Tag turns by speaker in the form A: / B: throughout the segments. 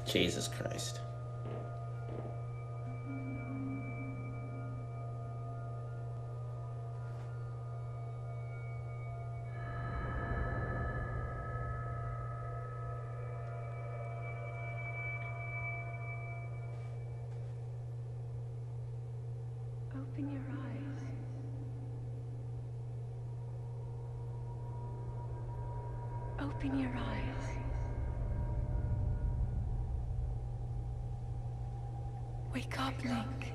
A: Jesus Christ.
B: Open your eyes. Open your eyes. Wake up, Link.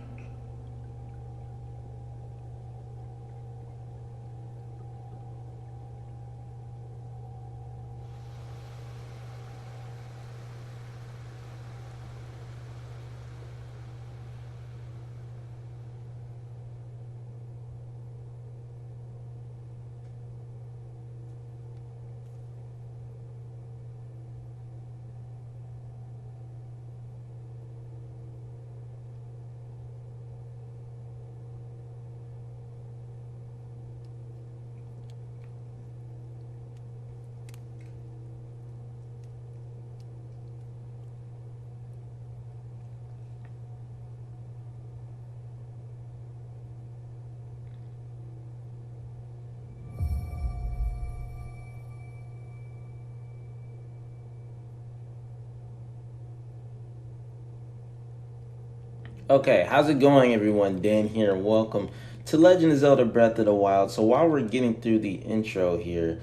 A: Okay, how's it going, everyone? Dan here, and welcome to Legend of Zelda Breath of the Wild. So while we're getting through the intro here,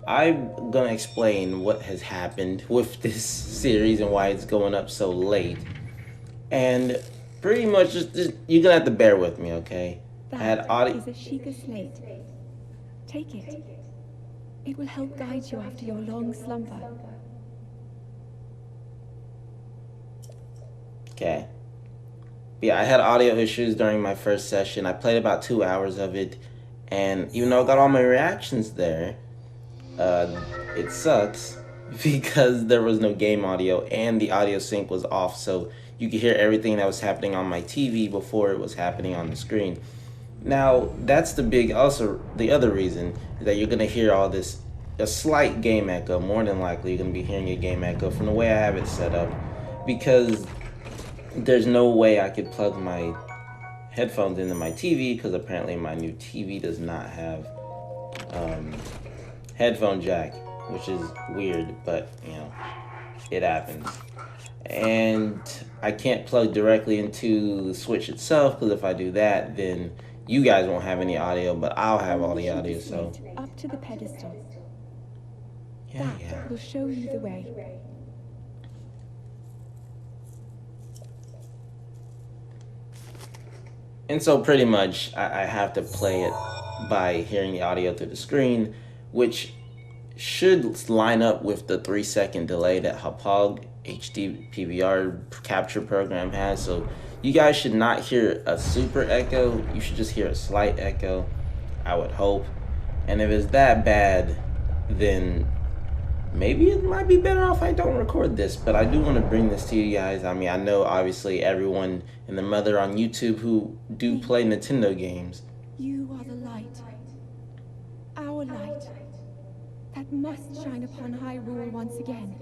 A: I'm gonna explain what has happened with this series and why it's going up so late. And pretty much just you're gonna have to bear with me, okay?
B: That is a Sheikah slate. Take it. It will help guide you after your long slumber.
A: Okay. Yeah, I had audio issues during my first session. I played about 2 hours of it, and even though I got all my reactions there, it sucks because there was no game audio and the audio sync was off, so you could hear everything that was happening on my TV before it was happening on the screen. Now, that's the other reason is that you're gonna hear a slight game echo. More than likely, you're gonna be hearing a game echo from the way I have it set up, because there's no way I could plug my headphones into my TV, because apparently my new TV does not have headphone jack, which is weird, but you know, it happens. And I can't plug directly into the Switch itself, because if I do that, then you guys won't have any audio, but I'll have all the audio. So
B: up to the pedestal.
A: yeah.
B: That will show you the way.
A: And so pretty much I have to play it by hearing the audio through the screen, which should line up with the 3-second delay that Hauppauge HD PVR capture program has. So you guys should not hear a super echo. You should just hear a slight echo, I would hope. And if it's that bad, then maybe it might be better off I don't record this, but I do want to bring this to you guys. I mean, I know obviously everyone and the mother on YouTube who do play Nintendo games.
B: You are the light. Our light. That must shine upon Hyrule once again.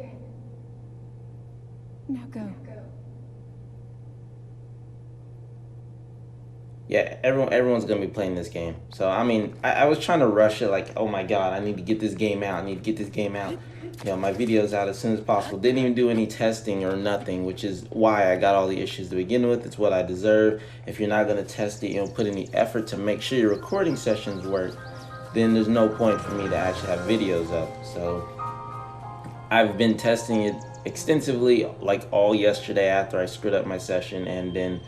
B: Now go.
A: Yeah, everyone's gonna be playing this game. So I mean, I was trying to rush it, like, oh my god, I need to get this game out. You know, my videos out as soon as possible. Didn't even do any testing or nothing, which is why I got all the issues to begin with. It's what I deserve. If you're not gonna test it, you know, put any effort to make sure your recording sessions work, then there's no point for me to actually have videos up. So I've been testing it extensively, like all yesterday after I screwed up my session, and then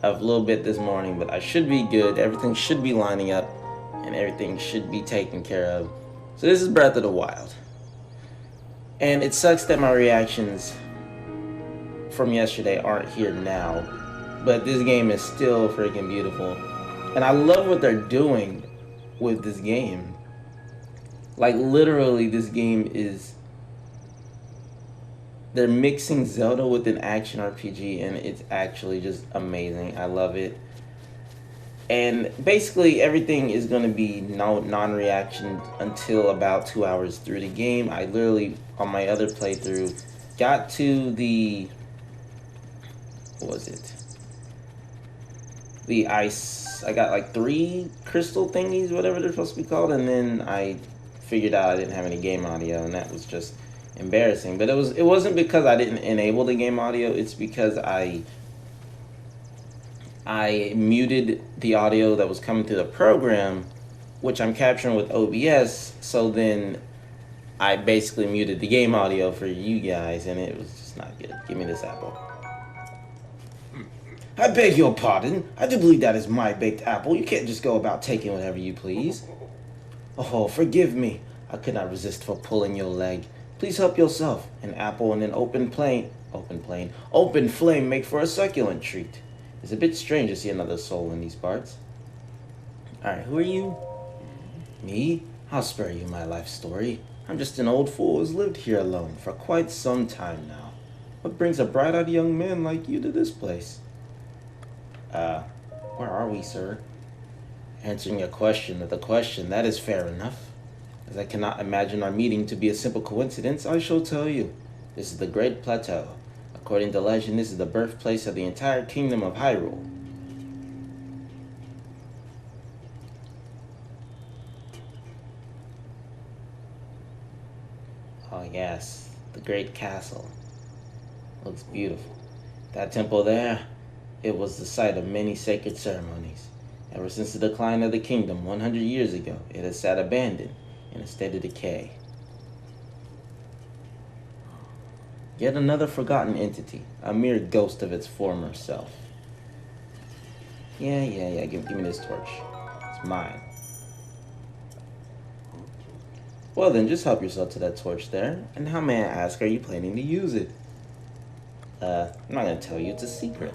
A: a little bit this morning, but I should be good. Everything should be lining up and everything should be taken care of. So this is Breath of the Wild. And it sucks that my reactions from yesterday aren't here now, but this game is still freaking beautiful. And I love what they're doing with this game. Like literally, this game is, they're mixing Zelda with an action RPG, and it's actually just amazing. I love it. And basically everything is going to be non-reaction until about 2 hours through the game. I literally, on my other playthrough, got to the what was it? The ice. I got like 3 crystal thingies, whatever they're supposed to be called, and then I figured out I didn't have any game audio, and that was just embarrassing. But it wasn't because I didn't enable the game audio. It's because I muted the audio that was coming through the program, which I'm capturing with OBS. So then I basically muted the game audio for you guys, and it was just not good. Give me this apple. I beg your pardon. I do believe that is my baked apple. You can't just go about taking whatever you please. Oh, forgive me. I could not resist for pulling your leg. Please help yourself. An apple and an open flame make for a succulent treat. It's a bit strange to see another soul in these parts. Alright, who are you? Me? I'll spare you my life story. I'm just an old fool who's lived here alone for quite some time now. What brings a bright-eyed young man like you to this place? Where are we, sir? Answering a question with a question, that is fair enough. As I cannot imagine our meeting to be a simple coincidence, I shall tell you. This is the Great Plateau. According to legend, this is the birthplace of the entire kingdom of Hyrule. Oh yes, the Great Castle. Looks beautiful. That temple there, it was the site of many sacred ceremonies. Ever since the decline of the kingdom 100 years ago, it has sat abandoned in a state of decay. Yet another forgotten entity, a mere ghost of its former self. Yeah, give me this torch. It's mine. Well then, just help yourself to that torch there. And how, may I ask, are you planning to use it? I'm not gonna tell you, it's a secret.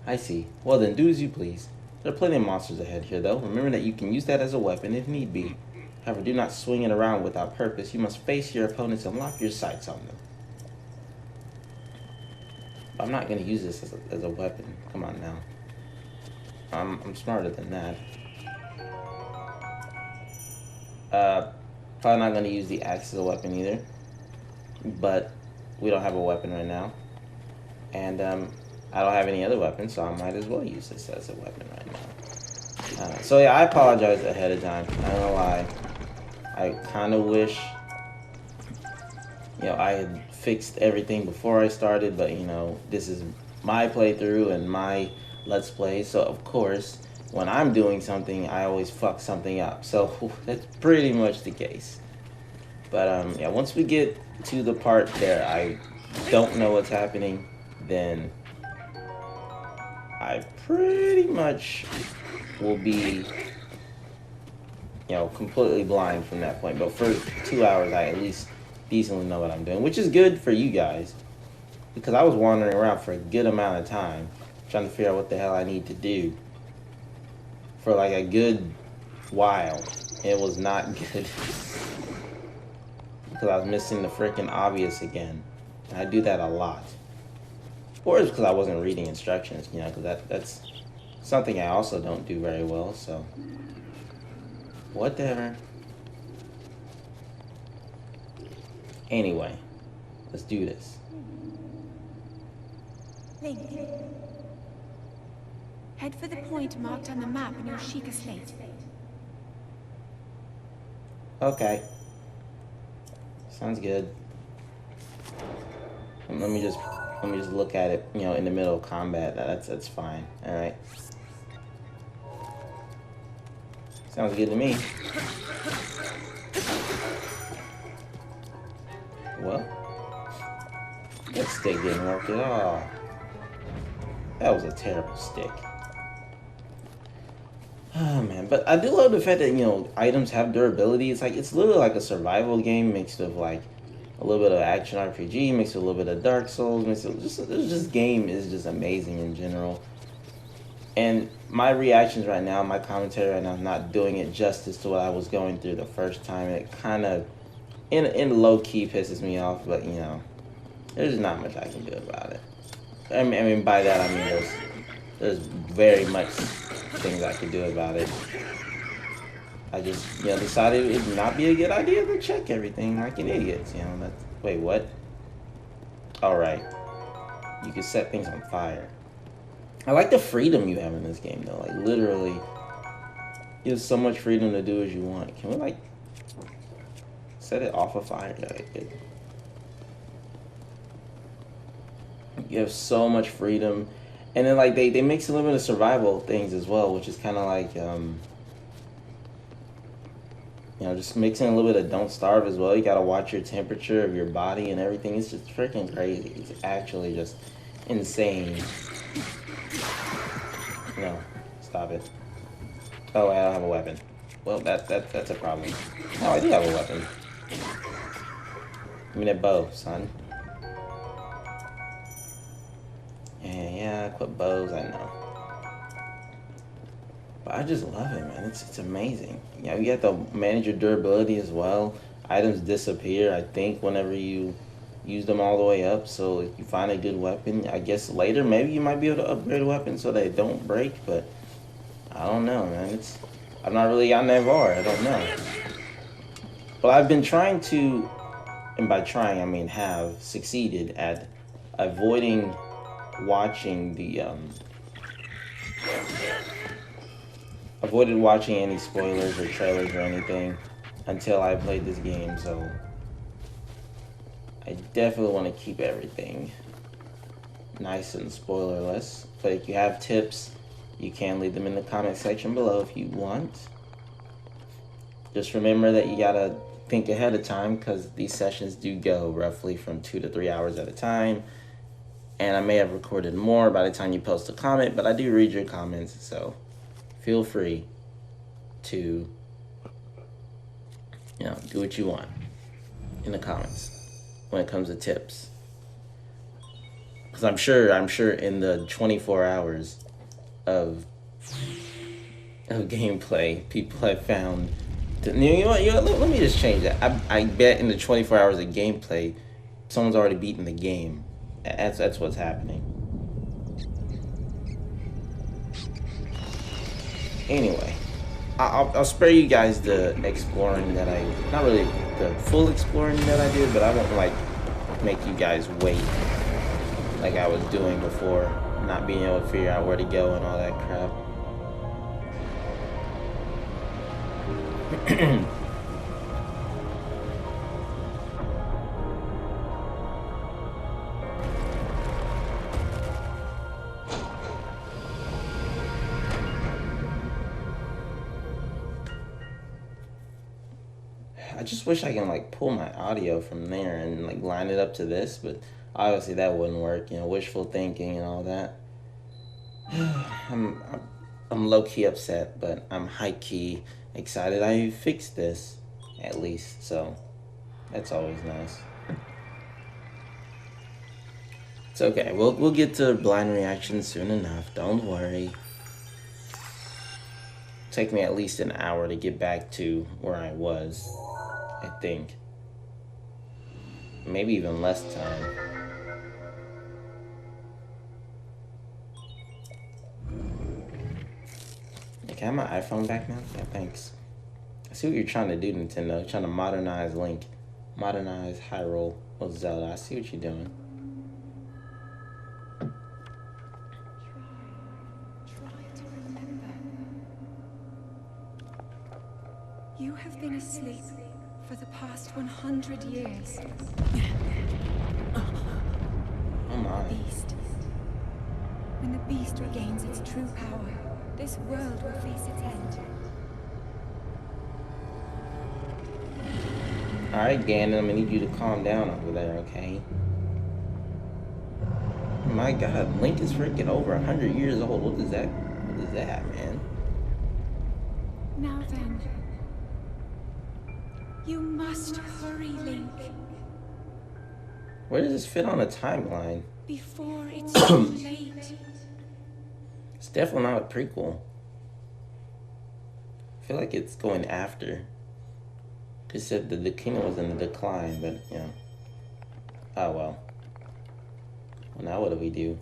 A: I see. Well then, do as you please. There are plenty of monsters ahead here though. Remember that you can use that as a weapon if need be. However, do not swing it around without purpose. You must face your opponents and lock your sights on them. I'm not gonna use this as a weapon. Come on now. I'm smarter than that. Probably not gonna use the axe as a weapon either. But we don't have a weapon right now. And I don't have any other weapons, so I might as well use this as a weapon right now. So yeah, I apologize ahead of time. I don't know why. I kind of wish, I had fixed everything before I started, but this is my playthrough and my Let's Play, so of course, when I'm doing something, I always fuck something up. So that's pretty much the case. But yeah, once we get to the part there, I don't know what's happening, then I pretty much will be, completely blind from that point. But for 2 hours, I at least decently know what I'm doing, which is good for you guys, because I was wandering around for a good amount of time trying to figure out what the hell I need to do for like a good while. It was not good because I was missing the freaking obvious again. And I do that a lot. Or it's because I wasn't reading instructions, because that's something I also don't do very well, so whatever. Anyway, let's do this.
B: Link. Head for the point marked on the map in your Sheikah slate.
A: Okay. Sounds good. Let me just look at it, in the middle of combat. That's fine. All right. Sounds good to me. Well, that stick didn't work at all. That was a terrible stick. Oh man, but I do love the fact that items have durability. It's literally like a survival game mixed with like a little bit of action RPG, mixed with a little bit of Dark Souls, mixed with this game is just amazing in general. And my reactions right now, my commentary right now, is not doing it justice to what I was going through the first time. It kind of, in low key, pisses me off. But there's not much I can do about it. I mean by that I mean there's very much things I could do about it. I just decided it would not be a good idea to check everything like an idiot. Wait, what? All right, you can set things on fire. I like the freedom you have in this game, though. Like, literally, you have so much freedom to do as you want. Can we, like, set it off of fire? Yeah, good. You have so much freedom. And then, like, they mix a little bit of survival things as well, which is kind of like, you know, just mixing a little bit of don't starve as well. You gotta watch your temperature of your body and everything. It's just freaking crazy. It's actually just insane. No, stop it. Oh, I don't have a weapon. Well, that's a problem. Oh, I do have a weapon. Give me that bow, son. Yeah, equip bows, I know. But I just love it, man. It's amazing. You know, you have to manage your durability as well. Items disappear, I think, whenever you use them all the way up. So if you find a good weapon, I guess later maybe you might be able to upgrade a weapon so they don't break. But I don't know, man. I'm not really on that far. I don't know. But I've been trying to, and by trying I mean have succeeded at avoiding watching the avoided watching any spoilers or trailers or anything until I played this game, so I definitely want to keep everything nice and spoilerless. But if you have tips, you can leave them in the comment section below if you want. Just remember that you gotta think ahead of time, because these sessions do go roughly from 2 to 3 hours at a time. And I may have recorded more by the time you post a comment, but I do read your comments, so feel free to, you know, do what you want in the comments when it comes to tips. Because I'm sure in the 24 hours of gameplay, people have found, you know what, let me just change that. I bet in the 24 hours of gameplay, someone's already beaten the game. That's what's happening. Anyway, I'll spare you guys the exploring that not really the full exploring that I did, but I won't like make you guys wait like I was doing before, not being able to figure out where to go and all that crap. I just wish I can like pull my audio from there and like line it up to this, but obviously that wouldn't work. You know, wishful thinking and all that. I'm low key upset, but I'm high key excited. I fixed this at least, so that's always nice. It's okay. We'll get to blind reactions soon enough. Don't worry. Take me at least an hour to get back to where I was, I think. Maybe even less time. Can I have my iPhone back now? Yeah, thanks. I see what you're trying to do, Nintendo. You're trying to modernize Link. Modernize Hyrule with Zelda. I see what you're doing.
B: Try to remember. You have been asleep for the past 100 years.
A: Oh my.
B: Beast. When the beast regains its true power, this world will face its end.
A: Alright, Ganon, I need you to calm down over there, okay? Oh my god, Link is freaking over 100 years old. What is that? What is that, man?
B: Now then, you must hurry, Link,
A: Where does this fit on a timeline?
B: before it's too late.
A: It's definitely not a prequel. I feel like it's going after. It said the kingdom was in the decline, but, you know. Oh, well. Well, now what do we do?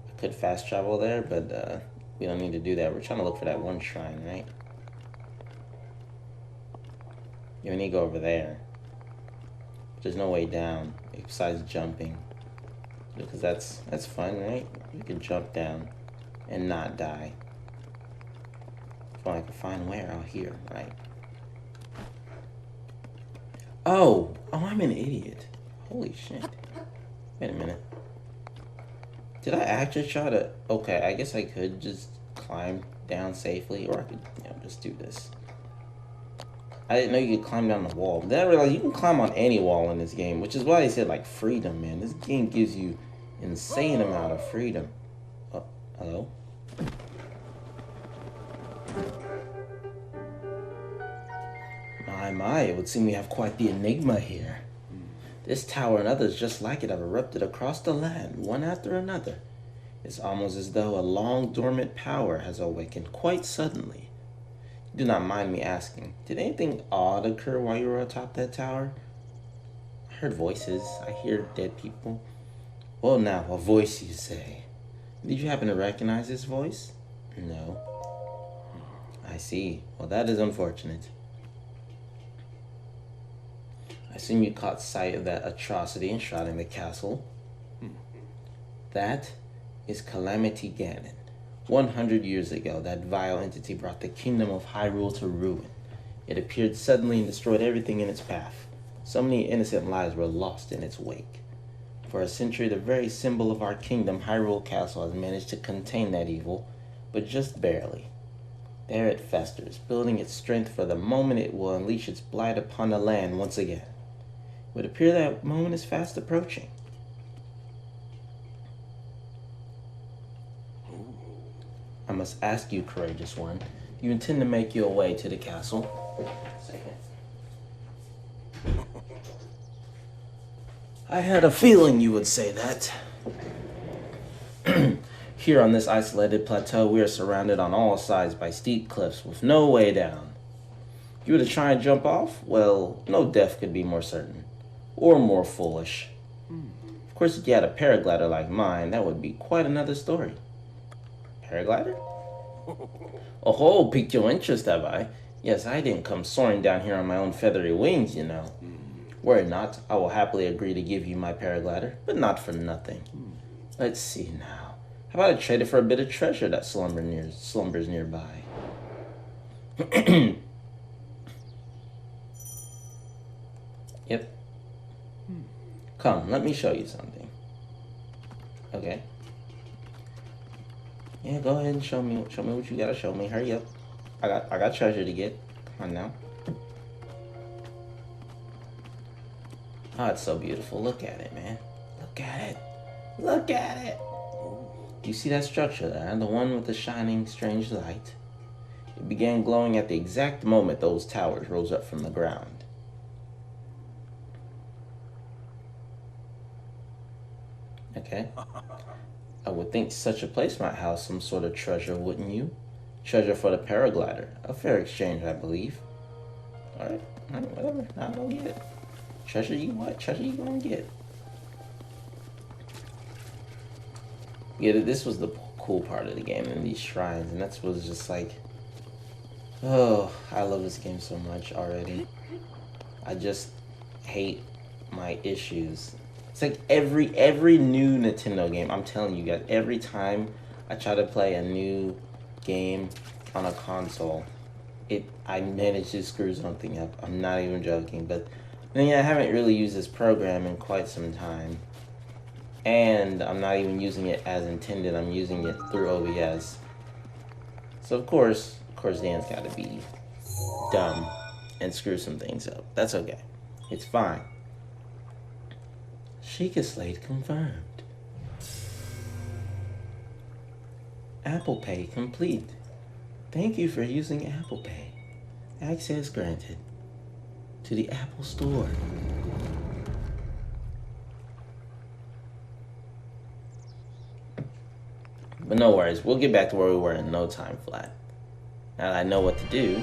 A: I could fast travel there, but we don't need to do that. We're trying to look for that one shrine, right? Yeah, we need to go over there. There's no way down besides jumping. Because that's fun, right? You can jump down and not die. If I can find where out here, right? Oh, I'm an idiot. Holy shit. Wait a minute. Did I actually try to... Okay, I guess I could just climb down safely, or I could, just do this. I didn't know you could climb down the wall. Then I realized you can climb on any wall in this game, which is why I said, like, freedom, man. This game gives you insane amount of freedom. Oh, hello? My, it would seem we have quite the enigma here. This tower and others just like it have erupted across the land, one after another. It's almost as though a long dormant power has awakened quite suddenly. Do not mind me asking, did anything odd occur while you were atop that tower? I heard voices. I hear dead people. Well now, a voice you say. Did you happen to recognize this voice? No. I see. Well, that is unfortunate. I assume you caught sight of that atrocity enshrouding the castle. That is Calamity Ganon. 100 years ago, that vile entity brought the kingdom of Hyrule to ruin. It appeared suddenly and destroyed everything in its path. So many innocent lives were lost in its wake. For a century, the very symbol of our kingdom, Hyrule Castle, has managed to contain that evil, but just barely. There it festers, building its strength for the moment it will unleash its blight upon the land once again. It would appear that moment is fast approaching. I must ask you, courageous one, do you intend to make your way to the castle? I had a feeling you would say that. Here on this isolated plateau, we are surrounded on all sides by steep cliffs with no way down. If you were to try and jump off, well, no death could be more certain. Or more foolish. Of course, if you had a paraglider like mine, that would be quite another story. Paraglider? Oh, piqued your interest, have I? Yes, I didn't come soaring down here on my own feathery wings, you know. Worry not, I will happily agree to give you my paraglider, but not for nothing. Let's see now. How about I trade it for a bit of treasure that slumbers nearby? Yep. Come, let me show you something. Okay. Yeah, go ahead and show me what you gotta show me. Hurry up. I got treasure to get. Come on now. Oh, it's so beautiful. Look at it, man. Look at it. Look at it. Do you see that structure there? The one with the shining, strange light? It began glowing at the exact moment those towers rose up from the ground. Okay. I would think such a place might house some sort of treasure, wouldn't you? Treasure for the paraglider. A fair exchange, I believe. Alright, whatever. I'll go get it. Treasure you what? Treasure you gonna get? Yeah, this was the cool part of the game, and these shrines, and that was just like... Oh, I love this game so much already. I just hate my issues. It's like every new Nintendo game, I'm telling you guys, every time I try to play a new game on a console, I manage to screw something up. I'm not even joking, but then I haven't really used this program in quite some time. And I'm not even using it as intended, I'm using it through OBS. So of course Dan's gotta be dumb and screw some things up. That's okay. It's fine. Sheikah Slate confirmed. Apple Pay complete. Thank you for using Apple Pay. Access granted to the Apple Store. But no worries, we'll get back to where we were in no time flat. Now that I know what to do,